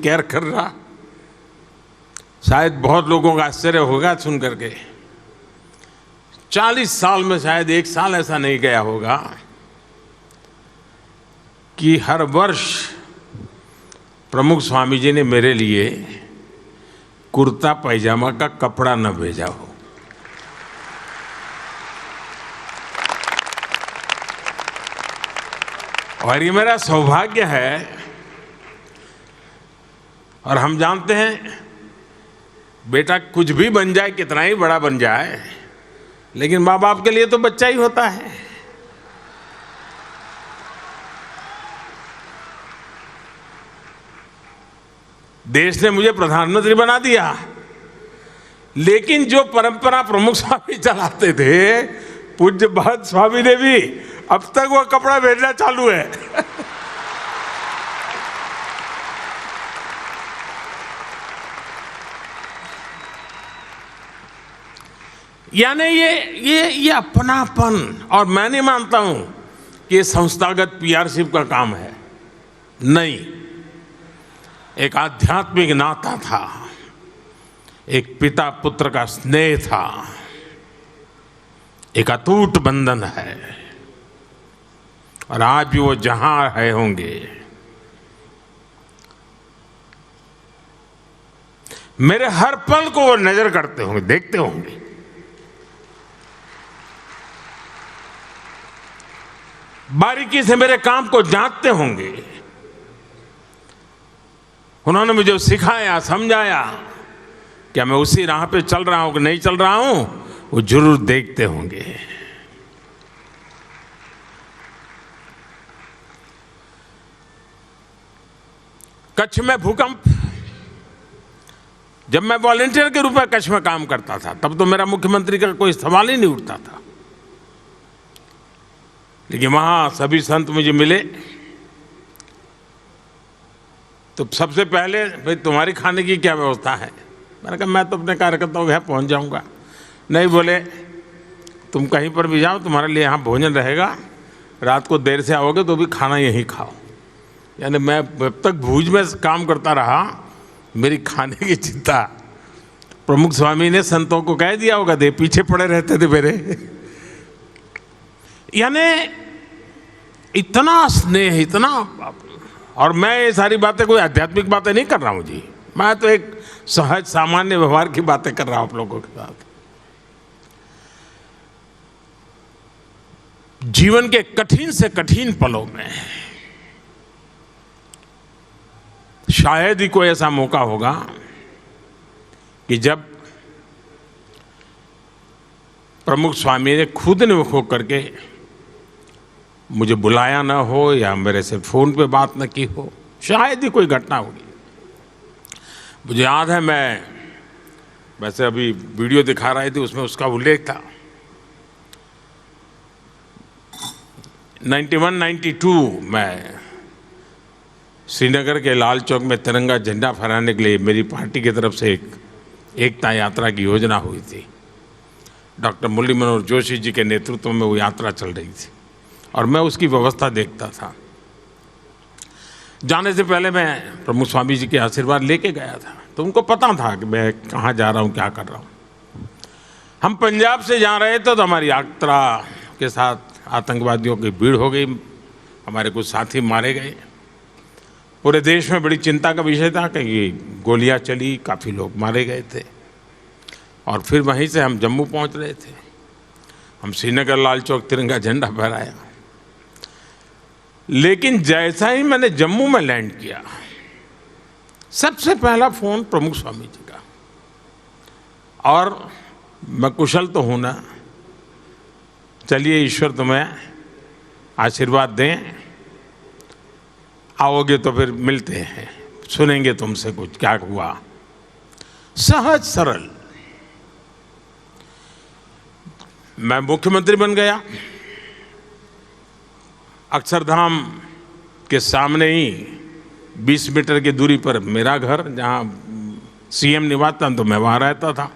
Care कर रहा। शायद बहुत लोगों का आश्चर्य होगा सुन करके, 40 साल में शायद एक साल ऐसा नहीं गया होगा कि हर वर्ष प्रमुख स्वामी जी ने मेरे लिए कुर्ता पैजामा का कपड़ा न भेजा हो। और ये मेरा सौभाग्य है। और हम जानते हैं बेटा कुछ भी बन जाए, कितना ही बड़ा बन जाए, लेकिन माँ बाप के लिए तो बच्चा ही होता है। देश ने मुझे प्रधानमंत्री बना दिया, लेकिन जो परंपरा प्रमुख स्वामी चलाते थे, पूज्य भरत स्वामी ने भी अब तक वो कपड़ा भेजना चालू है। यानी ये अपनापन। और मैं नहीं मानता हूं कि ये संस्थागत पीआरशिप का काम है, नहीं। एक आध्यात्मिक नाता था, एक पिता पुत्र का स्नेह था, एक अटूट बंधन है। और आज भी वो जहां है होंगे, मेरे हर पल को वो नजर करते होंगे, देखते होंगे। बारीकी से मेरे काम को जांचते होंगे। उन्होंने मुझे सिखाया, समझाया, क्या मैं उसी राह पे चल रहा हूं कि नहीं चल रहा हूं, वो जरूर देखते होंगे। कच्छ में भूकंप, जब मैं वॉलंटियर के रूप में कच्छ में काम करता था, तब तो मेरा मुख्यमंत्री का कोई सवाल ही नहीं उठता था। लेकिन वहां सभी संत मुझे मिले तो सबसे पहले, भाई तुम्हारी खाने की क्या व्यवस्था है? मैंने कहा मैं तो अपने कार्यकर्ताओं के यहाँ पहुँच जाऊँगा। नहीं, बोले तुम कहीं पर भी जाओ, तुम्हारे लिए यहाँ भोजन रहेगा, रात को देर से आओगे तो भी खाना यहीं खाओ। यानी मैं जब तक भूज में काम करता रहा, मेरी खाने की चिंता प्रमुख स्वामी ने संतों को कह दिया होगा, दे पीछे पड़े रहते थे मेरे। यानी इतना स्नेह, इतना। और मैं ये सारी बातें कोई आध्यात्मिक बातें नहीं कर रहा हूं जी, मैं तो एक सहज सामान्य व्यवहार की बातें कर रहा हूं आप लोगों के साथ। जीवन के कठिन से कठिन पलों में शायद ही कोई ऐसा मौका होगा कि जब प्रमुख स्वामी ने खुद ने होकर करके मुझे बुलाया ना हो या मेरे से फोन पे बात न की हो। शायद ही कोई घटना होगी। मुझे याद है, मैं वैसे अभी वीडियो दिखा रही थी, उसमें उसका उल्लेख था। 91-92 में श्रीनगर के लाल चौक में तिरंगा झंडा फहराने के लिए मेरी पार्टी की तरफ से एक एकता यात्रा की योजना हुई थी। डॉक्टर मुरली मनोहर जोशी जी के नेतृत्व में वो यात्रा चल रही थी और मैं उसकी व्यवस्था देखता था। जाने से पहले मैं प्रमुख स्वामी जी के आशीर्वाद लेके गया था, तो उनको पता था कि मैं कहाँ जा रहा हूँ, क्या कर रहा हूँ। हम पंजाब से जा रहे थे तो हमारी यात्रा के साथ आतंकवादियों की भीड़ हो गई, हमारे कुछ साथी मारे गए। पूरे देश में बड़ी चिंता का विषय था कि गोलियां चली, काफ़ी लोग मारे गए थे। और फिर वहीं से हम जम्मू पहुंच रहे थे। हम श्रीनगर लाल चौक तिरंगा झंडा फहराया। लेकिन जैसा ही मैंने जम्मू में लैंड किया, सबसे पहला फोन प्रमुख स्वामी जी का। और मैं कुशल तो हूं ना, चलिए ईश्वर तुम्हें आशीर्वाद दें, आओगे तो फिर मिलते हैं, सुनेंगे तुमसे कुछ क्या हुआ। सहज सरल। मैं मुख्यमंत्री बन गया। अक्षरधाम के सामने ही 20 मीटर की दूरी पर मेरा घर, जहां सीएम निवास था, तो मैं वहां रहता था।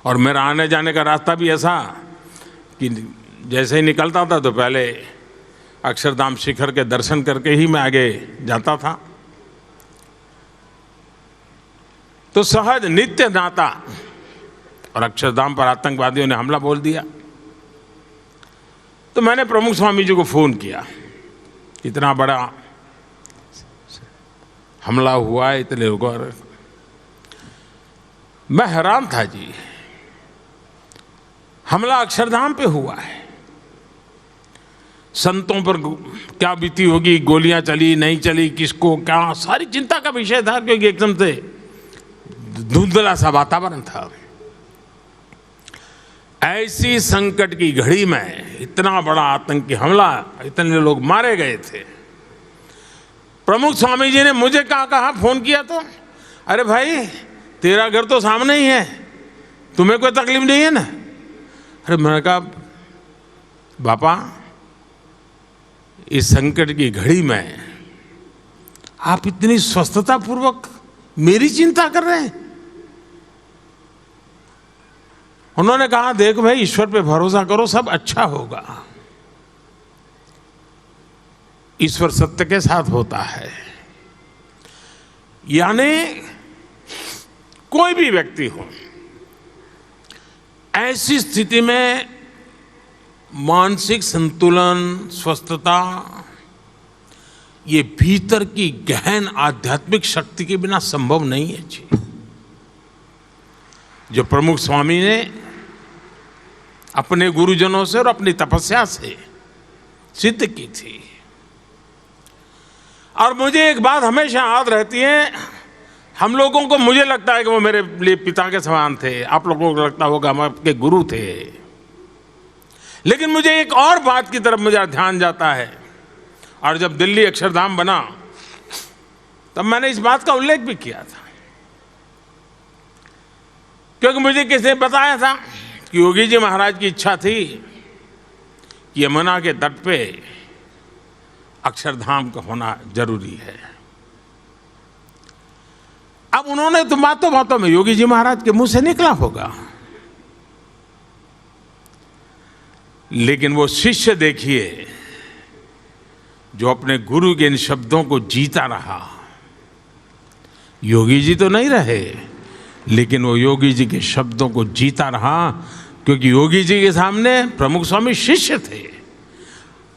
और मेरा आने जाने का रास्ता भी ऐसा कि जैसे ही निकलता था तो पहले अक्षरधाम शिखर के दर्शन करके ही मैं आगे जाता था। तो सहज नित्य नाता, और अक्षरधाम पर आतंकवादियों ने हमला बोल दिया। तो मैंने प्रमुख स्वामी जी को फोन किया, इतना बड़ा हमला हुआ है, इतने लोगों, मैं हैरान था जी। हमला अक्षरधाम पे हुआ है, संतों पर क्या बीती होगी, गोलियां चली नहीं चली, किसको क्या, सारी चिंता का विषय था, क्योंकि एकदम से धुंधला सा वातावरण था। ऐसी संकट की घड़ी में इतना बड़ा आतंकी हमला, इतने लोग मारे गए थे। प्रमुख स्वामी जी ने मुझे कहा फोन किया तो, अरे भाई तेरा घर तो सामने ही है, तुम्हें कोई तकलीफ नहीं है ना? अरे मैंने कहा बापा, इस संकट की घड़ी में आप इतनी स्वस्थता पूर्वक मेरी चिंता कर रहे हैं? उन्होंने कहा देख भाई, ईश्वर पे भरोसा करो, सब अच्छा होगा। ईश्वर सत्य के साथ होता है। यानी कोई भी व्यक्ति हो, ऐसी स्थिति में मानसिक संतुलन, स्वस्थता, ये भीतर की गहन आध्यात्मिक शक्ति के बिना संभव नहीं है जी। जो प्रमुख स्वामी ने अपने गुरुजनों से और अपनी तपस्या से सिद्ध की थी। और मुझे एक बात हमेशा याद रहती है, हम लोगों को, मुझे लगता है कि वो मेरे लिए पिता के समान थे, आप लोगों को लगता होगा हम आपके गुरु थे, लेकिन मुझे एक और बात की तरफ मुझे ध्यान जाता है। और जब दिल्ली अक्षरधाम बना तब मैंने इस बात का उल्लेख भी किया था, क्योंकि मुझे किसी ने बताया था कि योगी जी महाराज की इच्छा थी कि यमुना के तट पे अक्षरधाम का होना जरूरी है। अब उन्होंने तो बातों में, योगी जी महाराज के मुंह से निकला होगा, लेकिन वो शिष्य देखिए जो अपने गुरु के इन शब्दों को जीता रहा। योगी जी तो नहीं रहे, लेकिन वो योगी जी के शब्दों को जीता रहा, क्योंकि योगी जी के सामने प्रमुख स्वामी शिष्य थे।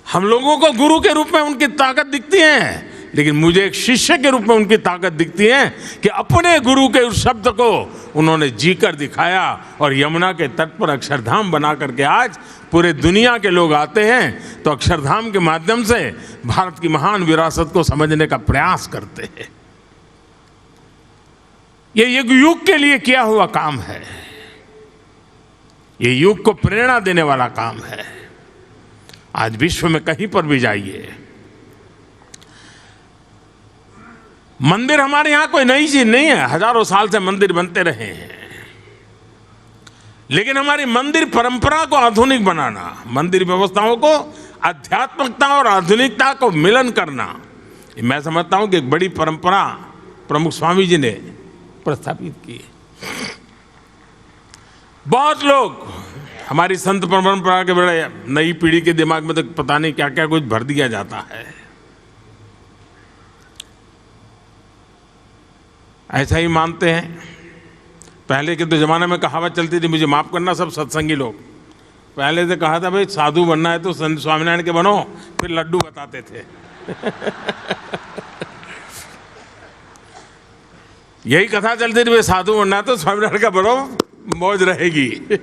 हम लोगों को गुरु के रूप में उनकी ताकत दिखती है, लेकिन मुझे एक शिष्य के रूप में उनकी ताकत दिखती है कि अपने गुरु के उस शब्द को उन्होंने जीकर दिखाया, और यमुना के तट पर अक्षरधाम बना करके आज पूरे दुनिया के लोग आते हैं तो अक्षरधाम के माध्यम से भारत की महान विरासत को समझने का प्रयास करते हैं। ये एक युग के लिए किया हुआ काम है, ये युग को प्रेरणा देने वाला काम है। आज विश्व में कहीं पर भी जाइए, मंदिर हमारे यहां कोई नई चीज नहीं है, हजारों साल से मंदिर बनते रहे हैं, लेकिन हमारी मंदिर परंपरा को आधुनिक बनाना, मंदिर व्यवस्थाओं को आध्यात्मिकता और आधुनिकता को मिलन करना, मैं समझता हूं कि एक बड़ी परंपरा प्रमुख स्वामी जी ने प्रस्थापित की। बहुत लोग हमारी संत परंपरा के बड़े, नई पीढ़ी के दिमाग में तो पता नहीं क्या क्या कुछ भर दिया जाता है। ऐसा ही मानते हैं। पहले के तो जमाने में कहावत चलती थी, मुझे माफ करना सब सत्संगी लोग, पहले से कहा था भाई साधु बनना है तो संत स्वामीनारायण के बनो, फिर लड्डू बताते थे। यही कथा चलती थी, भाई साधु बनना है तो स्वामीनारायण का बनो, मौज रहेगी।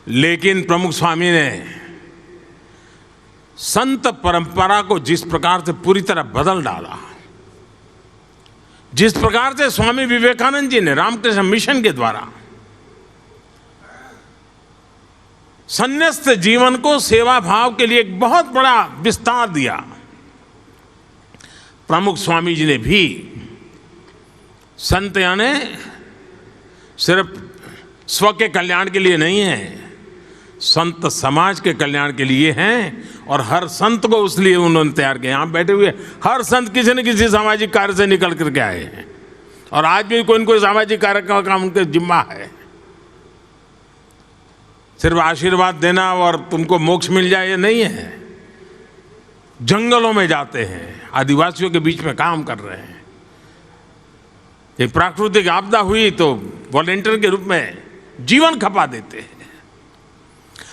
लेकिन प्रमुख स्वामी ने संत परंपरा को जिस प्रकार से पूरी तरह बदल डाला, जिस प्रकार से स्वामी विवेकानंद जी ने रामकृष्ण मिशन के द्वारा संन्यास्त जीवन को सेवा भाव के लिए एक बहुत बड़ा विस्तार दिया, प्रमुख स्वामी जी ने भी संत यानी सिर्फ स्व के कल्याण के लिए नहीं है, संत समाज के कल्याण के लिए हैं। और हर संत को उसलिए उन्होंने तैयार किया। यहाँ बैठे हुए हर संत किसी न किसी सामाजिक कार्य से निकल करके आए हैं, और आज भी कोई न कोई सामाजिक कार्य का काम उनके जिम्मा है। सिर्फ आशीर्वाद देना और तुमको मोक्ष मिल जाए ये नहीं है। जंगलों में जाते हैं, आदिवासियों के बीच में काम कर रहे हैं, एक प्राकृतिक आपदा हुई तो वॉलेंटियर के रूप में जीवन खपा देते हैं।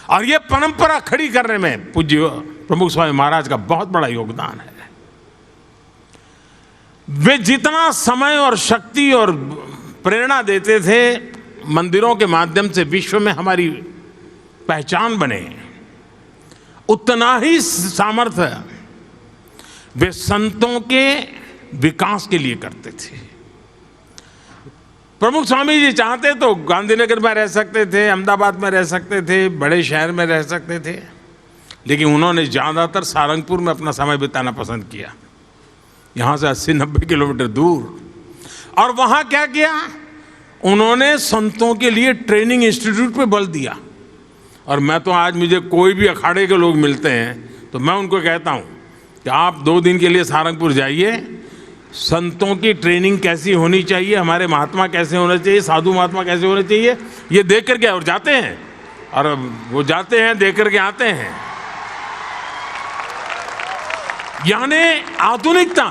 और ये परंपरा खड़ी करने में पूज्य प्रमुख स्वामी महाराज का बहुत बड़ा योगदान है। वे जितना समय और शक्ति और प्रेरणा देते थे मंदिरों के माध्यम से विश्व में हमारी पहचान बने, उतना ही सामर्थ्य वे संतों के विकास के लिए करते थे। प्रमुख स्वामी जी चाहते तो गांधीनगर में रह सकते थे, अहमदाबाद में रह सकते थे, बड़े शहर में रह सकते थे, लेकिन उन्होंने ज़्यादातर सारंगपुर में अपना समय बिताना पसंद किया, यहाँ से 80-90 किलोमीटर दूर। और वहाँ क्या किया, उन्होंने संतों के लिए ट्रेनिंग इंस्टीट्यूट पे बल दिया। और मैं तो आज मुझे कोई भी अखाड़े के लोग मिलते हैं तो मैं उनको कहता हूँ कि आप 2 दिन के लिए सारंगपुर जाइए, संतों की ट्रेनिंग कैसी होनी चाहिए, हमारे महात्मा कैसे होने चाहिए, साधु महात्मा कैसे होने चाहिए, ये देख करके और जाते हैं, और वो जाते हैं देख करके आते हैं। यानी आधुनिकता,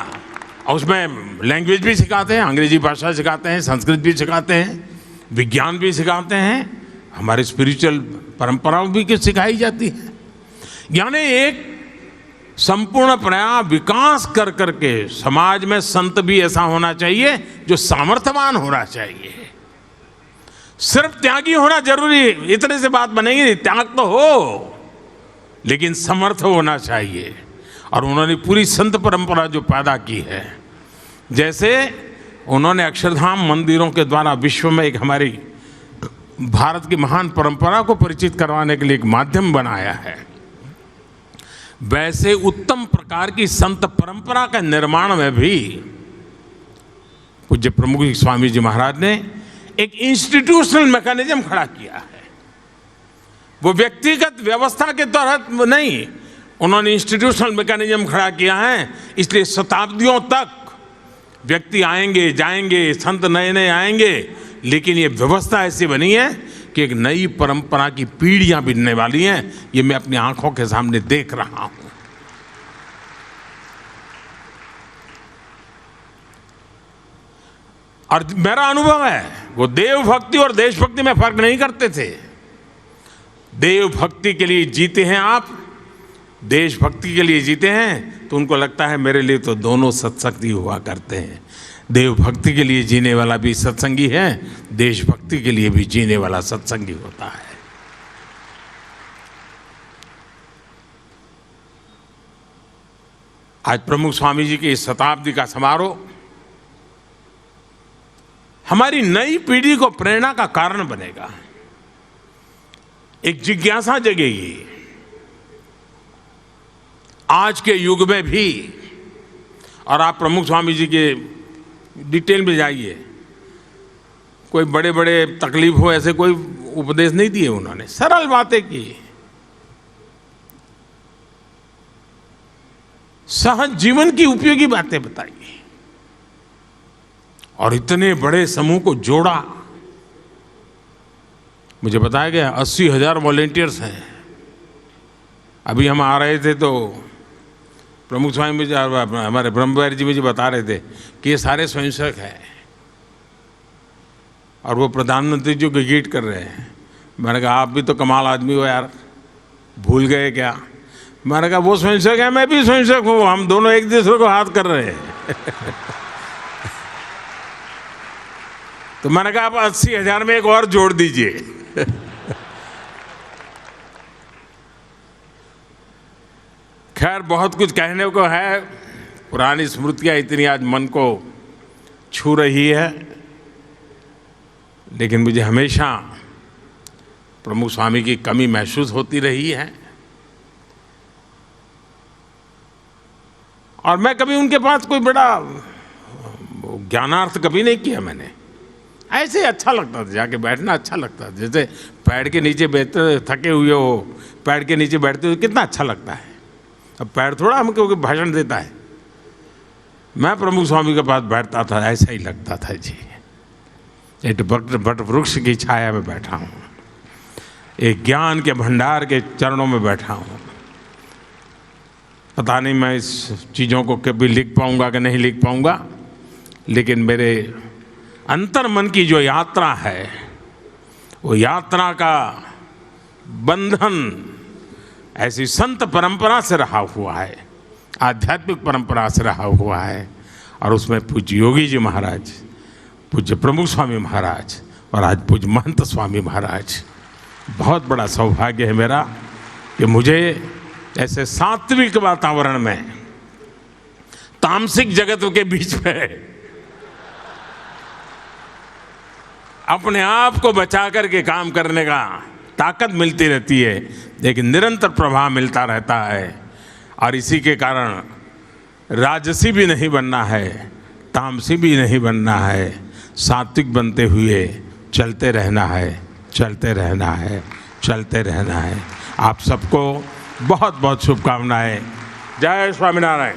और उसमें लैंग्वेज भी सिखाते हैं, अंग्रेजी भाषा सिखाते हैं, संस्कृत भी सिखाते हैं, विज्ञान भी सिखाते हैं, हमारी स्पिरिचुअल परंपराओं भी सिखाई जाती है। यानी एक संपूर्ण प्रयास विकास कर करके समाज में संत भी ऐसा होना चाहिए जो सामर्थ्यवान होना चाहिए। सिर्फ त्यागी होना जरूरी, इतने से बात बनेगी, त्याग तो हो लेकिन समर्थ होना चाहिए। और उन्होंने पूरी संत परंपरा जो पैदा की है, जैसे उन्होंने अक्षरधाम मंदिरों के द्वारा विश्व में एक हमारी भारत की महान परंपरा को परिचित करवाने के लिए एक माध्यम बनाया है, वैसे उत्तम प्रकार की संत परंपरा का निर्माण में भी पूज्य प्रमुख स्वामी जी महाराज ने एक इंस्टीट्यूशनल मैकेनिज्म खड़ा किया है। वो व्यक्तिगत व्यवस्था के तहत नहीं, उन्होंने इंस्टीट्यूशनल मैकेनिज्म खड़ा किया है। इसलिए शताब्दियों तक व्यक्ति आएंगे जाएंगे, संत नए नए आएंगे, लेकिन ये व्यवस्था ऐसी बनी है कि एक नई परंपरा की पीढ़ियां बिनने वाली हैं। ये मैं अपनी आंखों के सामने देख रहा हूं। और मेरा अनुभव है, वो देव भक्ति और देशभक्ति में फर्क नहीं करते थे। देव भक्ति के लिए जीते हैं आप, देशभक्ति के लिए जीते हैं, तो उनको लगता है मेरे लिए तो दोनों सत्संगी हुआ करते हैं। देवभक्ति के लिए जीने वाला भी सत्संगी है, देशभक्ति के लिए भी जीने वाला सत्संगी होता है। आज प्रमुख स्वामी जी की इस शताब्दी का समारोह हमारी नई पीढ़ी को प्रेरणा का कारण बनेगा, एक जिज्ञासा जगेगी। आज के युग में भी, और आप प्रमुख स्वामी जी के डिटेल में जाइए, कोई बड़े बड़े तकलीफ हो ऐसे कोई उपदेश नहीं दिए उन्होंने, सरल बातें की, सहज जीवन की उपयोगी बातें बताई, और इतने बड़े समूह को जोड़ा। मुझे बताया गया 80,000 वॉलेंटियर्स हैं। अभी हम आ रहे थे तो प्रमुख स्वामी मुझे, हमारे ब्रह्मविहारी जी मुझे बता रहे थे कि ये सारे स्वयंसेवक हैं और वो प्रधानमंत्री जी को गीट कर रहे हैं। मैंने कहा आप भी तो कमाल आदमी हो यार, भूल गए क्या? मैंने कहा वो स्वयंसेवक है, मैं भी स्वयंसेवक हूँ, हम दोनों एक दूसरे को हाथ कर रहे हैं। तो मैंने कहा आप 80,000 में एक और जोड़ दीजिए। खैर बहुत कुछ कहने को है, पुरानी स्मृतियाँ इतनी आज मन को छू रही है, लेकिन मुझे हमेशा प्रमुख स्वामी की कमी महसूस होती रही है। और मैं कभी उनके पास कोई बड़ा ज्ञानार्थ कभी नहीं किया मैंने, ऐसे ही अच्छा लगता था, जाके बैठना अच्छा लगता था। जैसे पेड़ के नीचे बैठते, थके हुए हो, पेड़ के नीचे बैठते हो कितना अच्छा लगता है। अब पेड़ थोड़ा हमको भाषण देता है, मैं प्रमुख स्वामी के पास बैठता था, ऐसा ही लगता था जी, एक बट वृक्ष की छाया में बैठा हूँ, एक ज्ञान के भंडार के चरणों में बैठा हूँ। पता नहीं मैं इस चीज़ों को कभी लिख पाऊँगा कि नहीं लिख पाऊँगा, लेकिन मेरे अंतर्मन की जो यात्रा है, वो यात्रा का बंधन ऐसी संत परंपरा से रहा हुआ है, आध्यात्मिक परंपरा से रहा हुआ है। और उसमें पूज्य योगी जी महाराज, पूज्य प्रमुख स्वामी महाराज और आज पूज्य महंत स्वामी महाराज, बहुत बड़ा सौभाग्य है मेरा कि मुझे ऐसे सात्विक वातावरण में, तामसिक जगत के बीच में अपने आप को बचा करके काम करने का ताकत मिलती रहती है, लेकिन निरंतर प्रभाव मिलता रहता है। और इसी के कारण राजसी भी नहीं बनना है, तामसी भी नहीं बनना है, सात्विक बनते हुए चलते रहना है, चलते रहना है, चलते रहना है। आप सबको बहुत बहुत शुभकामनाएं। जय स्वामीनारायण।